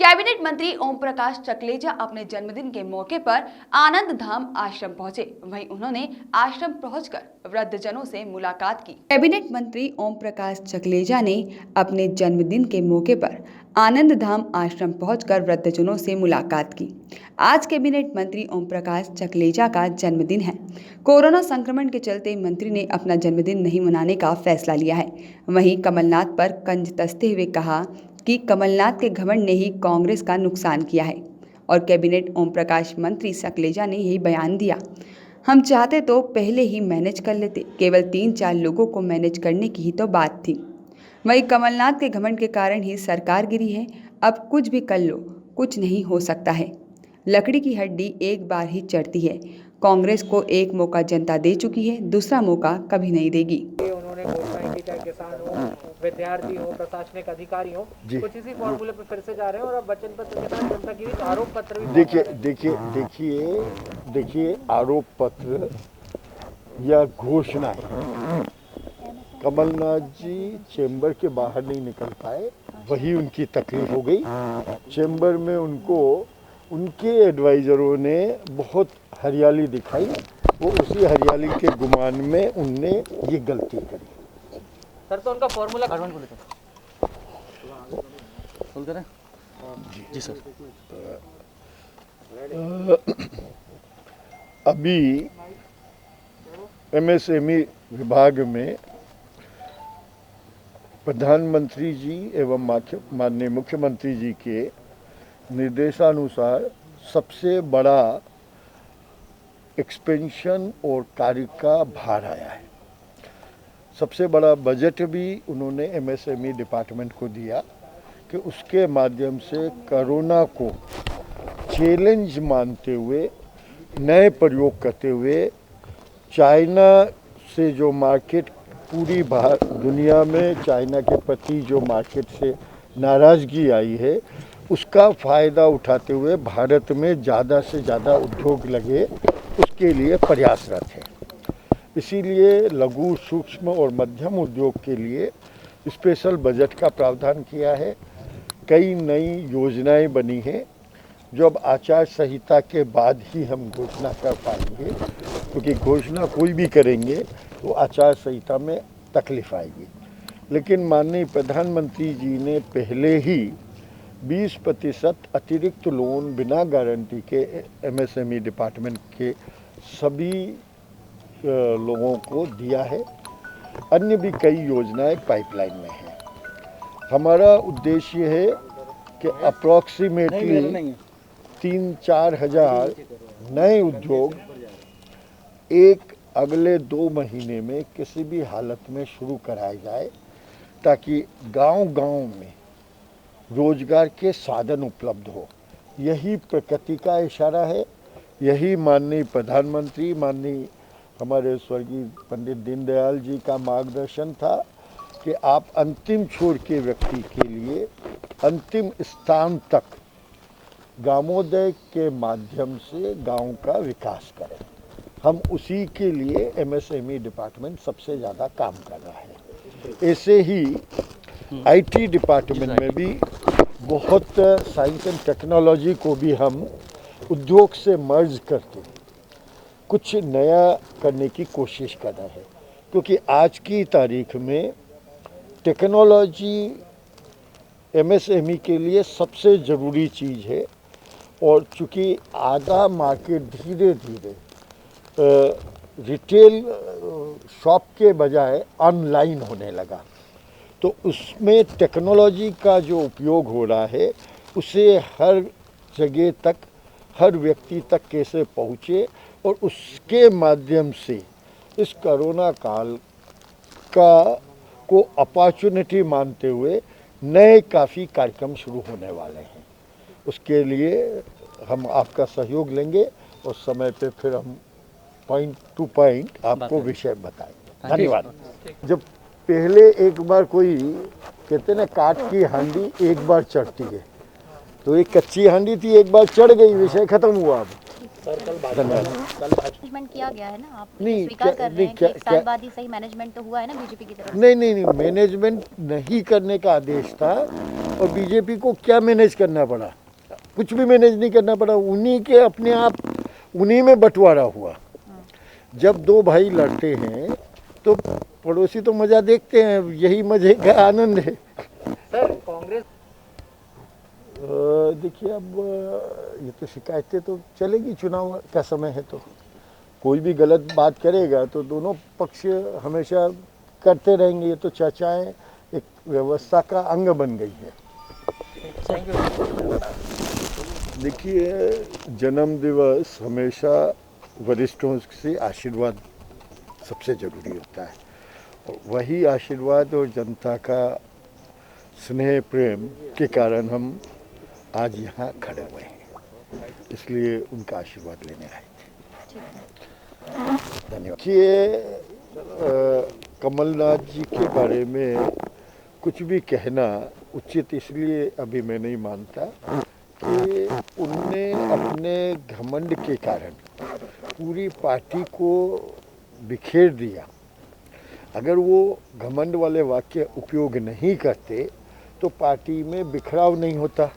Cabinet मंत्री ओम प्रकाश चकलेचा अपने जन्मदिन के मौके पर आनंद धाम आश्रम पहुंचे। वहीं उन्होंने आश्रम पहुंचकर वृद्धजनों से मुलाकात की। कैबिनेट मंत्री ओम प्रकाश चकलेचा ने अपने जन्मदिन के मौके पर आनंद धाम आश्रम पहुंचकर वृद्धजनों से मुलाकात की। आज कैबिनेट मंत्री ओम प्रकाश चकलेचा का जन्मदिन है। कोरोना संक्रमण के चलते मंत्री ने अपना जन्मदिन नहीं मनाने का फैसला लिया है। वहीं कमलनाथ पर तंज कसते हुए कहा कि कमलनाथ के घमंड ने ही कांग्रेस का नुकसान किया है। और कैबिनेट ओम प्रकाश मंत्री चकलेचा ने यही बयान दिया, हम चाहते तो पहले ही मैनेज कर लेते, केवल 3-4 लोगों को मैनेज करने की ही तो बात थी। वहीं कमलनाथ के घमंड के कारण ही सरकार गिरी है। अब कुछ भी कर लो, कुछ नहीं हो सकता है। लकड़ी की हड्डी एक बार ही चढ़ती है। कांग्रेस को एक मौका जनता दे चुकी है, दूसरा मौका कभी नहीं देगी। उन्होंने घोषणाएं की, चाहे किसान हो, विद्यार्थी हो, प्रशासनिक अधिकारी हो, कुछ इसी फॉर्मूले पर फिर से जा रहे हैं और अब वचन पत्र के साथ जनता की आरोप पत्र भी देखिए आरोप पत्र या घोषणाएं, कमलनाथ जी चेंबर के बाहर नहीं निकल पाए, वही उनकी तकलीफ हो गई। चेंबर में उनको उनके एडवाइजरों ने बहुत हरियाली दिखाई, वो उसी हरियाली के गुमान में उनने ये गलती करी। सर तो उनका फॉर्मूला जी सर। अभी एमएसएमई विभाग में प्रधानमंत्री जी एवं माननीय मुख्यमंत्री जी के निर्देशानुसार सबसे बड़ा एक्सपेंशन और कार्य का भार आया है। सबसे बड़ा बजट भी उन्होंने एमएसएमई डिपार्टमेंट को दिया कि उसके माध्यम से कोरोना को चैलेंज मानते हुए, नए प्रयोग करते हुए, चाइना से जो मार्केट पूरी दुनिया में चाइना के प्रति जो मार्केट से नाराज़गी आई है, उसका फ़ायदा उठाते हुए भारत में ज़्यादा से ज़्यादा उद्योग लगे, उसके लिए प्रयासरत है। इसीलिए लघु, सूक्ष्म और मध्यम उद्योग के लिए स्पेशल बजट का प्रावधान किया है। कई नई योजनाएं बनी हैं जो अब आचार संहिता के बाद ही हम घोषणा कर पाएंगे, क्योंकि घोषणा कोई भी करेंगे तो आचार संहिता में तकलीफ आएगी। लेकिन माननीय प्रधानमंत्री जी ने पहले ही 20% अतिरिक्त लोन बिना गारंटी के एमएसएमई डिपार्टमेंट के सभी लोगों को दिया है। अन्य भी कई योजनाएं पाइपलाइन में हैं। हमारा उद्देश्य है कि अप्रॉक्सीमेटली 3-4 हज़ार नए उद्योग अगले 2 महीने में किसी भी हालत में शुरू कराए जाए, ताकि गांव-गांव में रोजगार के साधन उपलब्ध हो। यही प्रकृति का इशारा है। यही माननीय प्रधानमंत्री, माननीय हमारे स्वर्गीय पंडित दीनदयाल जी का मार्गदर्शन था कि आप अंतिम छोर के व्यक्ति के लिए अंतिम स्थान तक ग्रामोदय के माध्यम से गांव का विकास करें। हम उसी के लिए एमएसएमई डिपार्टमेंट सबसे ज़्यादा काम कर रहा है। ऐसे ही आईटी डिपार्टमेंट में भी बहुत साइंस एंड टेक्नोलॉजी को भी हम उद्योग से मर्ज करके कुछ नया करने की कोशिश कर रहे हैं, क्योंकि आज की तारीख में टेक्नोलॉजी एमएसएमई के लिए सबसे ज़रूरी चीज़ है। और चूँकि आधा मार्केट धीरे धीरे रिटेल शॉप के बजाय ऑनलाइन होने लगा, तो उसमें टेक्नोलॉजी का जो उपयोग हो रहा है उसे हर जगह तक, हर व्यक्ति तक कैसे पहुँचे, और उसके माध्यम से इस कोरोना काल को अपॉर्चुनिटी मानते हुए नए काफ़ी कार्यक्रम शुरू होने वाले हैं। उसके लिए हम आपका सहयोग लेंगे और समय पे फिर हम पॉइंट टू पॉइंट आपको विषय बताएंगे। धन्यवाद। जब पहले एक बार कोई कहते ना, काठ की हांडी एक बार चढ़ती है, तो एक कच्ची हांडी थी, एक बार चढ़ गई, विषय खत्म हुआ। अब मैनेजमेंट किया गया है ना, आप नहीं, स्वीकार कर रहे हैं कि एक साल क्या- बाद ही सही मैनेजमेंट तो हुआ है ना बीजेपी की तरफ से? नहीं, मैनेजमेंट नहीं करने का आदेश था और बीजेपी को क्या मैनेज करना पड़ा? कुछ भी मैनेज नहीं करना पड़ा, उन्हीं के अपने आप उन्हीं में बंटवारा हुआ। जब दो भाई लड़ते हैं तो पड़ोसी तो मजा देखते हैं, यही मजे का आनंद है। सर कांग्रेस देखिए अब ये तो शिकायतें तो चलेगी, चुनाव का समय है तो कोई भी गलत बात करेगा तो दोनों पक्ष हमेशा करते रहेंगे। ये तो चर्चाएं एक व्यवस्था का अंग बन गई है। Thank you. देखिए जन्म दिवस हमेशा वरिष्ठों से आशीर्वाद सबसे ज़रूरी होता है और वही आशीर्वाद और जनता का स्नेह प्रेम के कारण हम आज यहाँ खड़े हुए हैं, इसलिए उनका आशीर्वाद लेने आए थे। धन्यवाद। ये कमलनाथ जी के बारे में कुछ भी कहना उचित इसलिए अभी मैं नहीं मानता कि उनने अपने घमंड के कारण पूरी पार्टी को बिखेर दिया। अगर वो घमंड वाले वाक्य उपयोग नहीं करते तो पार्टी में बिखराव नहीं होता,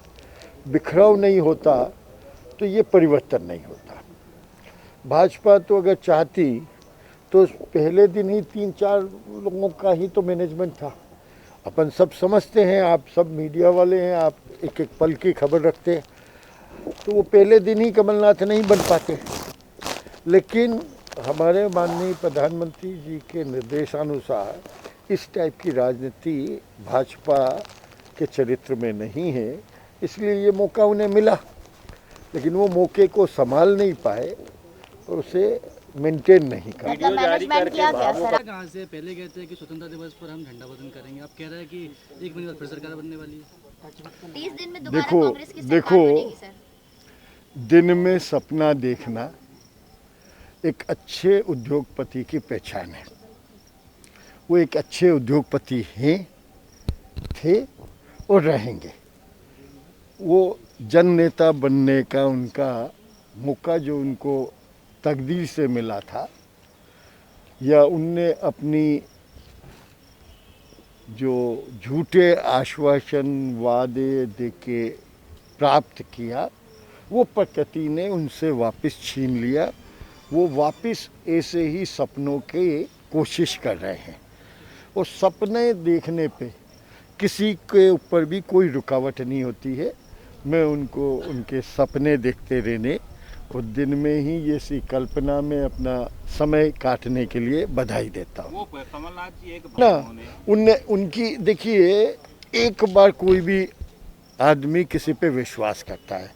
बिखराव नहीं होता तो ये परिवर्तन नहीं होता। भाजपा तो अगर चाहती तो पहले दिन ही 3-4 लोगों का ही तो मैनेजमेंट था। अपन सब समझते हैं, आप सब मीडिया वाले हैं, आप एक एक पल की खबर रखते हैं, तो वो पहले दिन ही कमलनाथ नहीं बन पाते। लेकिन हमारे माननीय प्रधानमंत्री जी के निर्देशानुसार इस टाइप की राजनीति भाजपा के चरित्र में नहीं है, इसलिए ये मौका उन्हें मिला, लेकिन वो मौके को संभाल नहीं पाए और उसे मेंटेन नहीं कर। मतलब मैनेजमेंट किया गया सर। कहाँ से पहले कहते हैं कि स्वतंत्रता दिवस पर हम झंडा वंदन करेंगे, आप कह रहे हैं कि एक महीने बाद फिर सरकार बनने वाली है। 30 दिन में दोबारा देखो कांग्रेस की सरकार बनेगी सर। दिन में सपना देखना एक अच्छे उद्योगपति की पहचान है। वो एक अच्छे उद्योगपति हैं, थे और रहेंगे। वो जन नेता बनने का उनका मौका जो उनको तकदीर से मिला था या उनने अपनी जो झूठे आश्वासन वादे देके प्राप्त किया, वो प्रकृति ने उनसे वापस छीन लिया। वो वापस ऐसे ही सपनों के कोशिश कर रहे हैं और सपने देखने पे किसी के ऊपर भी कोई रुकावट नहीं होती है। मैं उनको उनके सपने देखते रहने और दिन में ही ये सी कल्पना में अपना समय काटने के लिए बधाई देता हूँ। कमलनाथ जी एक ना उनने उनकी देखिए, एक बार कोई भी आदमी किसी पे विश्वास करता है,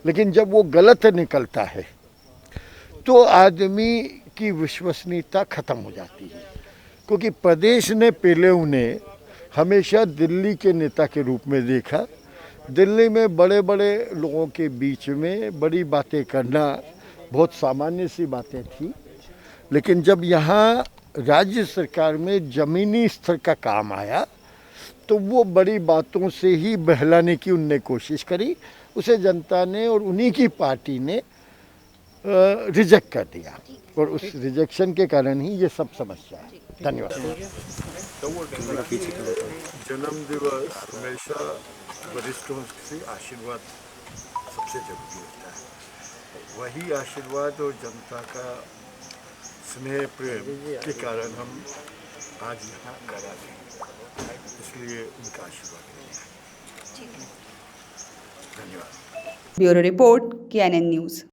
लेकिन जब वो गलत निकलता है तो आदमी की विश्वसनीयता खत्म हो जाती है। क्योंकि प्रदेश ने पहले उन्हें हमेशा दिल्ली के नेता के रूप में देखा। दिल्ली में बड़े बड़े लोगों के बीच में बड़ी बातें करना बहुत सामान्य सी बातें थी, लेकिन जब यहाँ राज्य सरकार में ज़मीनी स्तर का काम आया तो वो बड़ी बातों से ही बहलाने की उनने कोशिश करी। उसे जनता ने और उन्हीं की पार्टी ने रिजेक्ट कर दिया और उस रिजेक्शन के कारण ही ये सब समस्या है। धन्यवाद। जन्म दिवस हमेशा वरिष्ठों से आशीर्वाद सबसे जरूरी होता है। वही आशीर्वाद और जनता का स्नेह प्रेम के कारण हम आज यहाँ खड़ा हैं, इसलिए उनका आशीर्वाद लेना है। धन्यवाद। Bureau report KNN news.